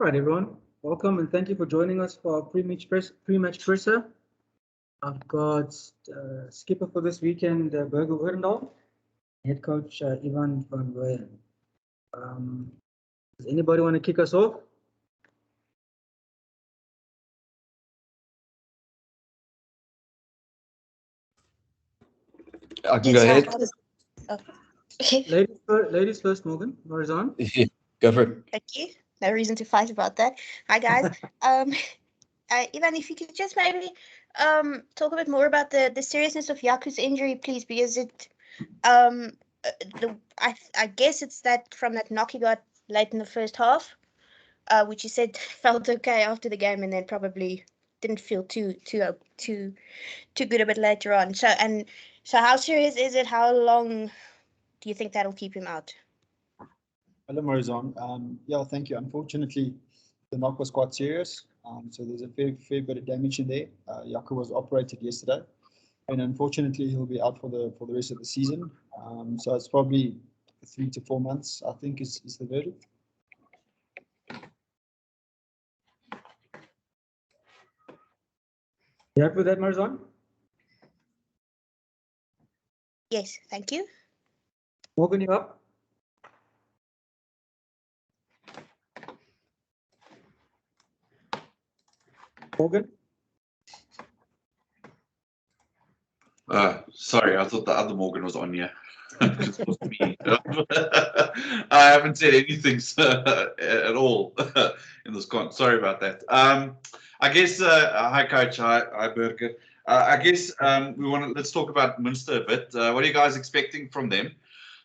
Right, everyone. Welcome and thank you for joining us for our pre-match presser. I've got skipper for this weekend, Burger Odendaal, head coach Ivan van Rooyen. Does anybody want to kick us off? I can go ahead. Ladies first, Morgan. Marizan. Go for it. Thank you. No reason to fight about that. Hi guys. Ivan, if you could just maybe talk a bit more about the seriousness of Yaku's injury, please, because it I guess it's that from that knock he got late in the first half, which he said felt okay after the game, and then probably didn't feel too good a bit later on. So how serious is it? How long do you think that'll keep him out? Hello, Marizan. Yeah, thank you. Unfortunately, the knock was quite serious. So there's a fair bit of damage in there. Yaku was operated yesterday, and unfortunately, he'll be out for the rest of the season. So it's probably 3 to 4 months, I think, is the verdict. You happy with that, Marizan? Yes, thank you. Morgan, you up? Morgan? Sorry, I thought the other Morgan was on here. It's supposed to be. I haven't said anything at all in this con. Sorry about that. I guess hi coach, hi Burger. I guess let's talk about Munster a bit. What are you guys expecting from them?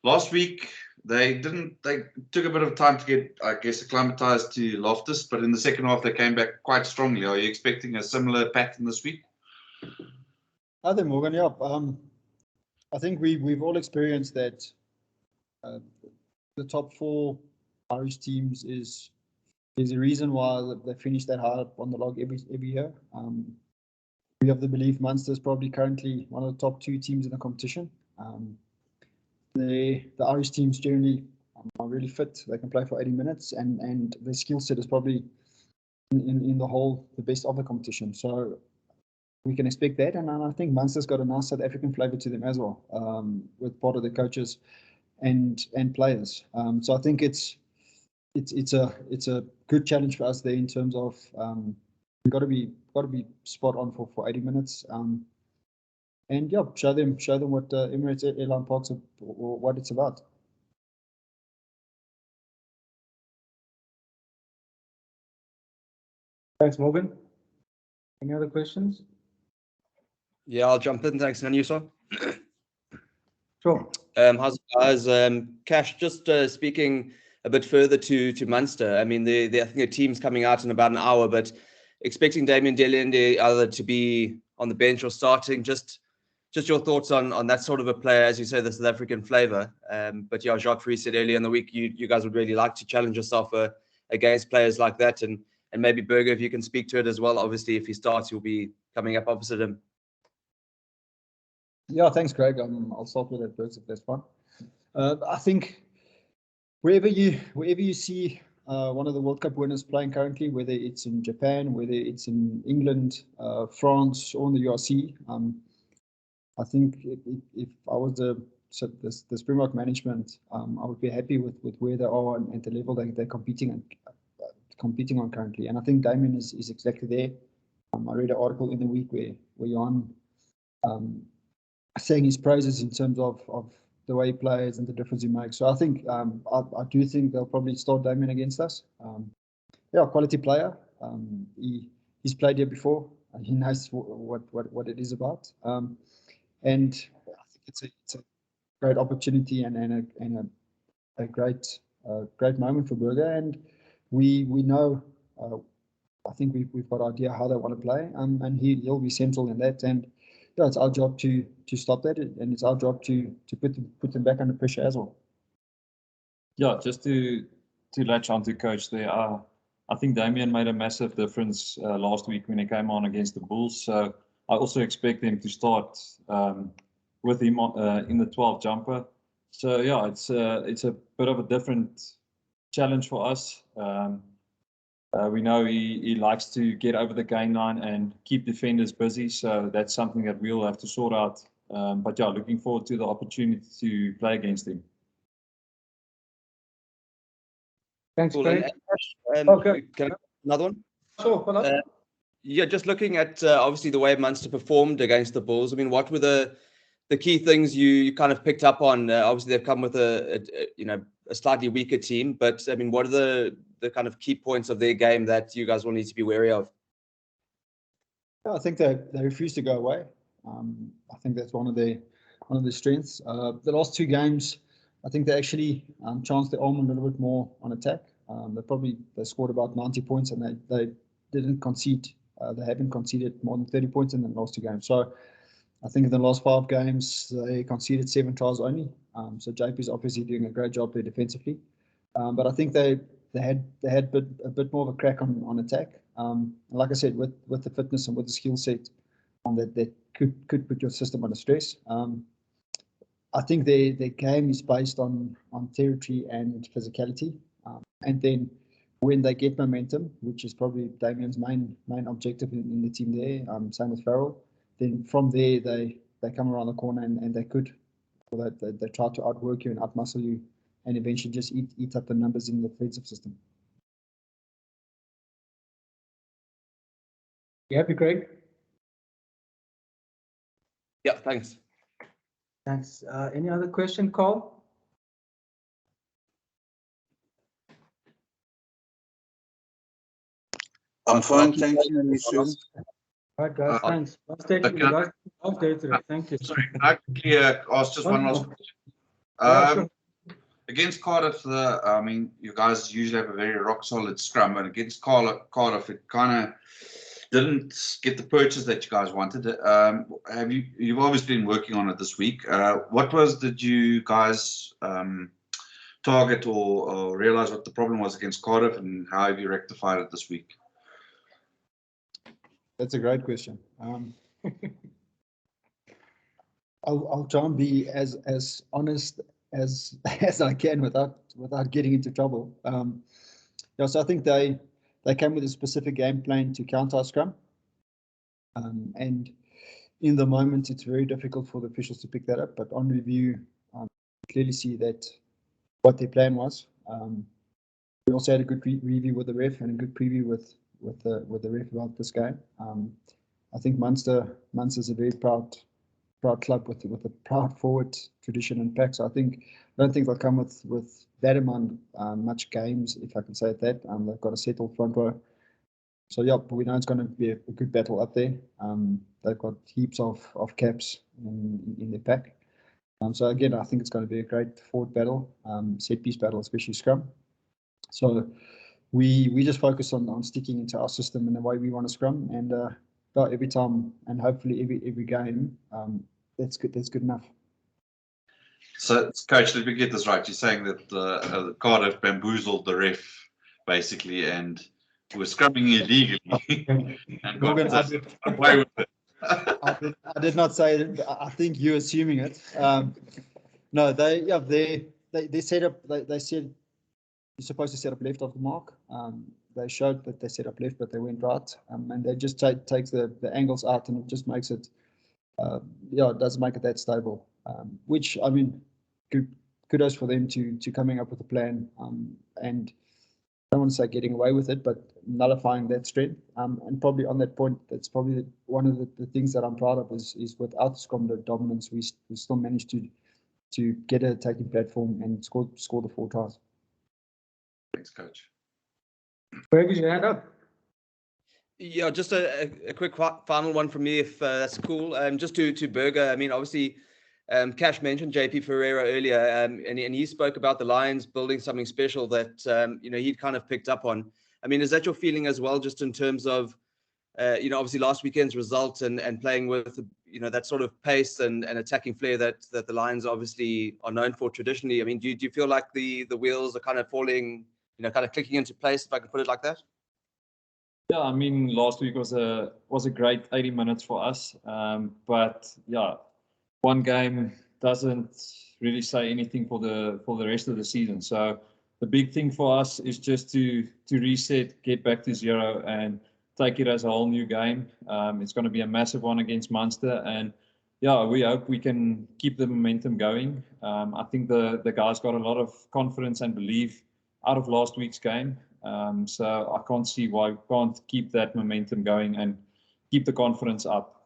Last week they took a bit of time to get, I guess, acclimatized to Loftus, but in the second half they came back quite strongly. Are you expecting a similar pattern this week? Hi there, Morgan. Yeah, I think we've all experienced that the top 4 Irish teams is a reason why they finish that high up on the log every year. We have the belief Munster is probably currently one of the top 2 teams in the competition. The Irish teams generally are really fit. They can play for 80 minutes, and their skill set is probably in the whole the best of the competition. So we can expect that, and I think Munster's got a nice South African flavour to them as well, with part of the coaches and players. So I think it's a good challenge for us there in terms of we've got to be spot on for 80 minutes. And yeah, show them what Emirates Airline Parks or what it's about. Thanks, Morgan. Any other questions? Yeah, I'll jump in. Thanks, Nanusa. Sure. How's it, guys? Cash, just speaking a bit further to Munster. I mean, I think the team's coming out in about an hour, but expecting Damien Delende either to be on the bench or starting. Just your thoughts on that sort of a player, as you say, the South African flavour. But yeah, Jacques Fourie said earlier in the week, you guys would really like to challenge yourself against players like that, and maybe Burger, if you can speak to it as well. Obviously, if he starts, you'll be coming up opposite him. Yeah, thanks, Craig. I'll start with that first, if that's fine. I think wherever you see one of the World Cup winners playing currently, whether it's in Japan, whether it's in England, France, or in the URC, I think if I was the Springbok management, I would be happy with where they are and the level they're competing on currently. And I think Damien is exactly there. I read an article in the week where Johan saying his praises in terms of the way he plays and the difference he makes. So I think I do think they'll probably start Damien against us. Yeah, quality player. He's played here before. He knows what it is about. And I think it's a great opportunity and a great moment for Burger. And we know. I think we've got an idea how they want to play, and he'll be central in that. And yeah, it's our job to stop that, and it's our job to put them back under pressure as well. Yeah, just to latch on to coach there. I think Damien made a massive difference last week when he came on against the Bulls. So I also expect him to start with him in the 12 jumper. So yeah, it's a bit of a different challenge for us. We know he likes to get over the gain line and keep defenders busy, so that's something that we'll have to sort out. But yeah, looking forward to the opportunity to play against him. Thanks, Cool. Craig. Okay. Can I, another one? Sure, follow up. Yeah, just looking at obviously the way Munster performed against the Bulls. I mean, what were the key things you kind of picked up on? Obviously, they've come with a slightly weaker team, but I mean, what are the kind of key points of their game that you guys will need to be wary of? I think they refuse to go away. I think that's one of their strengths. The last two games, I think they actually chanced their arm a little bit more on attack. They scored about 90 points and they didn't concede. They haven't conceded more than 30 points in the last two games. So I think in the last 5 games they conceded 7 tries only. So JP is obviously doing a great job there defensively. But I think they had a bit more of a crack on attack. Like I said, with the fitness and with the skill set, that could put your system under stress. I think their game is based on territory and physicality, and then when they get momentum, which is probably Damien's main objective in the team there, same with Farrell, then from there they come around the corner and they try to outwork you and outmuscle you, and eventually just eat up the numbers in the defensive system. You happy, Craig? Yeah, thanks. Thanks. Any other question, Carl? I'm fine, thank you. All right, guys, thanks. Let's take it. Guys, I'll go through it. Thank you. Sorry, can I quickly ask just one last question? Yeah, sure. Against Cardiff, I mean, you guys usually have a very rock solid scrum, but against Cardiff, it kind of didn't get the purchase that you guys wanted. You've obviously been working on it this week. Did you guys target or realize what the problem was against Cardiff, and how have you rectified it this week? That's a great question. I'll try and be as honest as I can without getting into trouble. So I think they came with a specific game plan to counter our scrum, and in the moment it's very difficult for the officials to pick that up. But on review, clearly see that what their plan was. We also had a good review with the ref and a good preview with the ref about this game. I think Munster's a very proud club with a proud forward tradition and pack. So I don't think they'll come with that amount much games, if I can say it that. They've got a settled front row. So yeah, but we know it's going to be a good battle up there. They've got heaps of caps in their pack. So again, I think it's going to be a great forward battle, set piece battle, especially scrum. So we just focus on sticking into our system and the way we want to scrum, and every time and hopefully every game, that's good enough. So, Coach, did we get this right? You're saying that Cardiff bamboozled the ref, basically, and were scrumming illegally and got away with it. I did not say it. I think you're assuming it. No, they set up. They said you're supposed to set up left of the mark. They showed that they set up left, but they went right, and they just takes the angles out, and it just makes it. It doesn't make it that stable. Which, I mean, kudos for them to coming up with a plan, and I don't want to say getting away with it, but nullifying that strength. And probably on that point, that's probably one of the things that I'm proud of is without scrum dominance, we still managed to get an attacking platform and score the 4 tries. Thanks, Coach. Where is your hand up? Yeah, just a quick final one from me, if that's cool. Just to Burger. I mean, obviously, Cash mentioned JP Ferreira earlier, and he spoke about the Lions building something special that he'd kind of picked up on. I mean, is that your feeling as well, just in terms of obviously last weekend's result and playing with that sort of pace and attacking flair that the Lions obviously are known for traditionally? I mean, do you feel like the wheels are kind of falling, kind of clicking into place, if I can put it like that? Yeah, I mean, last week was a great 80 minutes for us, but yeah, one game doesn't really say anything for the rest of the season. So the big thing for us is just to reset, get back to zero, and take it as a whole new game. It's going to be a massive one against Munster, and yeah, we hope we can keep the momentum going. I think the guys got a lot of confidence and belief out of last week's game, so I can't see why we can't keep that momentum going and keep the confidence up.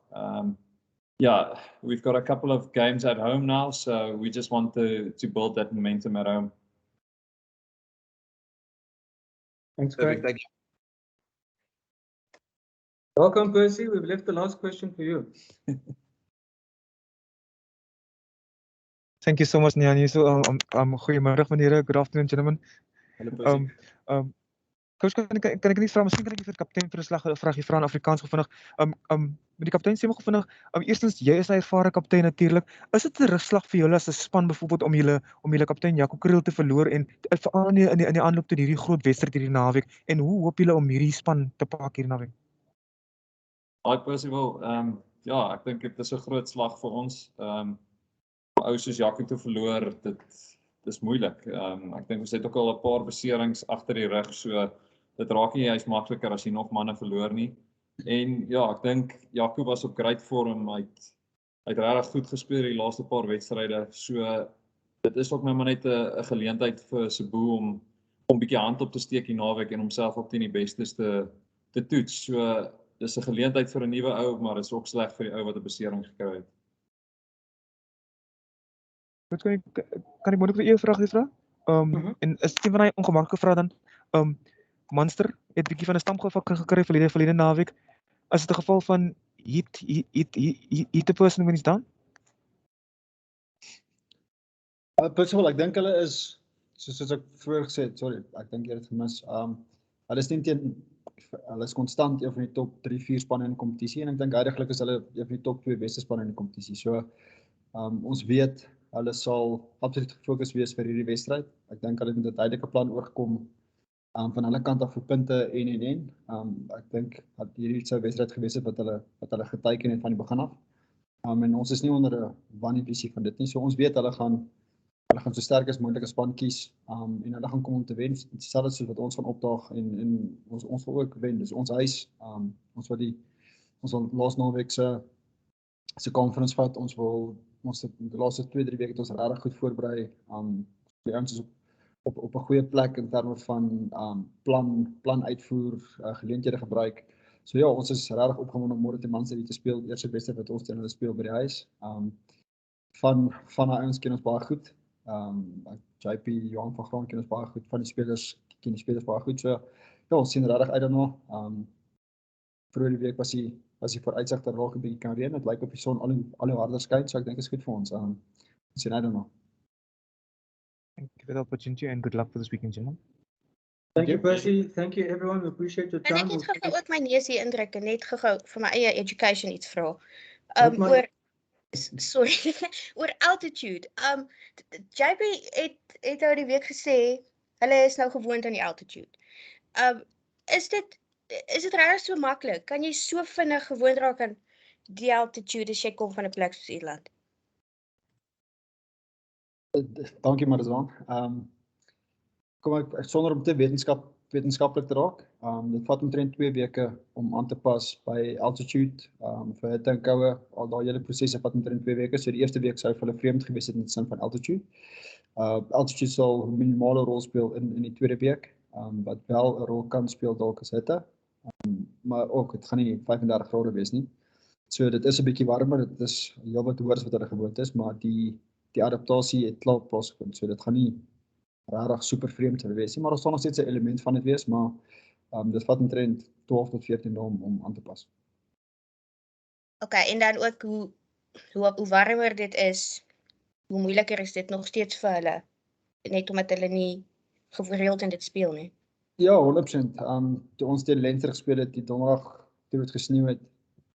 Yeah, we've got a couple of games at home now, so we just want to build that momentum at home. Thanks, Perfect, Craig. thank you. Welcome, Percy. We've left the last question for you. Thank you so much, Nyani. So, goeiemiddag, meneer. Good afternoon, gentlemen. Hello, Percy. Coach, kan ek nie vra, miskien kan ek vir kaptein vir 'n slag 'n vragie vra in Afrikaans gevinnig. Met die kaptein sê maar gevinnig, eerstens jy is 'n ervare kaptein natuurlik. Is dit 'n rugslag vir julle as 'n span byvoorbeeld om julle kaptein Jaco Kriel te verloor en veral in die aanloop tot hierdie groot wedstryd hierdie naweek, en hoe hoop julle om hierdie span te pak hierdie naweek? Hi Percy, ja, ek dink dit is 'n groot slag vir ons. Ou soos Jaco te verloor, dit is moeilik. Ek dink ons het ook al 'n paar beserings agter die rug, so dit raak nie juist makliker as jy nog manne verloor nie. En ja, ek dink Jaco was op great vorm. Hy het regtig goed gespeel die laaste paar wedstryde. So dit is ook nou maar net 'n geleentheid vir Seboe om bietjie hand op te steek die naweek en homself op teen die bestes te toets. So dis 'n geleentheid vir 'n nuwe ou, maar dit is ook sleg vir die ou wat 'n besering gekry het. Kan ek moontlik vir u 'n vragie vra? En is dit van hy ongemaklike vraag dan? Munster het 'n bietjie van 'n stamgevak gekry verlede naweek. Is dit 'n geval van hit a person when he's down? Personeel, ek dink hulle is, soos ek vroeër gesê het, sorry, ek dink jy het dit gemis. Hulle is nie hulle is konstant een van die top 3-4 spanne in die kompetisie, en ek dink heidaglik is hulle een van die top 2 beste spanne in die kompetisie. So, ons weet hulle sal absoluut gefokus wees vir hierdie wedstryd. Ek dink hulle het met 'n duidelike plan oorgekom van hulle kant af vir punte en. Ek dink dat hierdie sou 'n wedstryd gewees het wat hulle geteken het van die begin af. En ons is nie onder 'n wanimpressie van dit nie. So ons weet hulle gaan so sterk as moontlike span kies, en hulle gaan kom om te wen. Dieselfde soos wat ons gaan opdaag en ons wil ook wen. Dis ons huis. Ons wil laas naweek se conference vat. Ons het die laaste 2-3 weke het ons regtig goed voorberei. Die ouens is op 'n goeie plek in terme van plan uitvoer, geleenthede gebruik. So ja, ons is regtig opgewonde om môre teen Munster te speel. Die eerste wedstryd wat ons teen hulle speel by die huis. Van daai ouens ken ons baie goed. JP, Johan van Graan ken ons baie goed. Van die spelers ken die spelers baie goed. So ja, ons sien regtig uit daarna. Vroeër die week was die vooruitsigte raak 'n bietjie kan reën. Dit lyk op die son al hoe harder skyn, so ek dink dit is goed vir ons. Ons sien uit daarna. Thank you for the opportunity and good luck for this weekend, gentlemen. Thank you, Percy. Thank you, everyone. We appreciate your Kan time. ek net gou ook my neus hier indruk en net gou vir my eie education iets vra? Wat my- Oor sorry, oor altitude. JP het nou die week gesê hulle is nou gewoond aan die altitude. Is dit regtig so maklik? Kan jy so vinnig gewoond raak aan die altitude as jy kom van 'n plek soos Ierland? Dankie Marizaan. Kom ek sonder om te wetenskaplik te raak. Dit vat omtrent 2 weke om aan te pas by altitude, vir hitte en koue. Al daai hele prosesse vat omtrent 2 weke. So die eerste week sou vir hulle vreemd gewees het in die sin van altitude. Altitude sal 'n minimale rol speel in die tweede week. Wat wel 'n rol kan speel dalk is hitte. Maar ook dit gaan nie 35 grade wees nie. So dit is 'n bietjie warmer. Dit is heelwat hoër as wat hulle gewoond is, maar die adaptasie het klaar plaasgevind. So dit gaan nie regtig super vreemd wees nie, maar daar sal nog steeds 'n element van dit wees, maar dit vat omtrent 12 tot 14 dae om aan te pas. Okay, en dan ook hoe warmer dit is, hoe moeiliker is dit nog steeds vir hulle, net omdat hulle nie gereeld in dit speel nie. Ja, 100%. Toe ons teen Leinster gespeel het, die donderdag toe dit gesneeu het,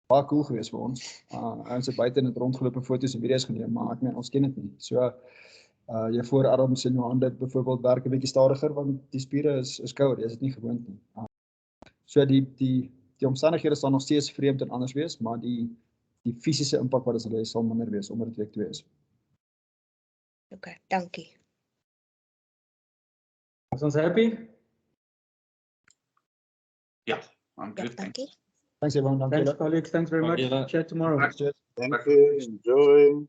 baie cool geweest vir ons. Ons het buite in het rondgeloop en foto's en video's geneem, maar ek meen ons ken dit nie. So jou voorarms en jou hande byvoorbeeld werk 'n bietjie stadiger want die spiere is kouer, jy is dit nie gewoond nie. So die omstandighede sal nog steeds vreemd en anders wees, maar die fisiese impak wat dit sal minder wees omdat dit week 2 is. Okay, dankie. Is ons happy? Yeah, I'm Ja, good. Thanks. dankie. Thanks everyone. Dankie Thanks, julle. colleagues. Thanks very Dank much. julle. Chat tomorrow. Right. Cheers. Thank you. Enjoy.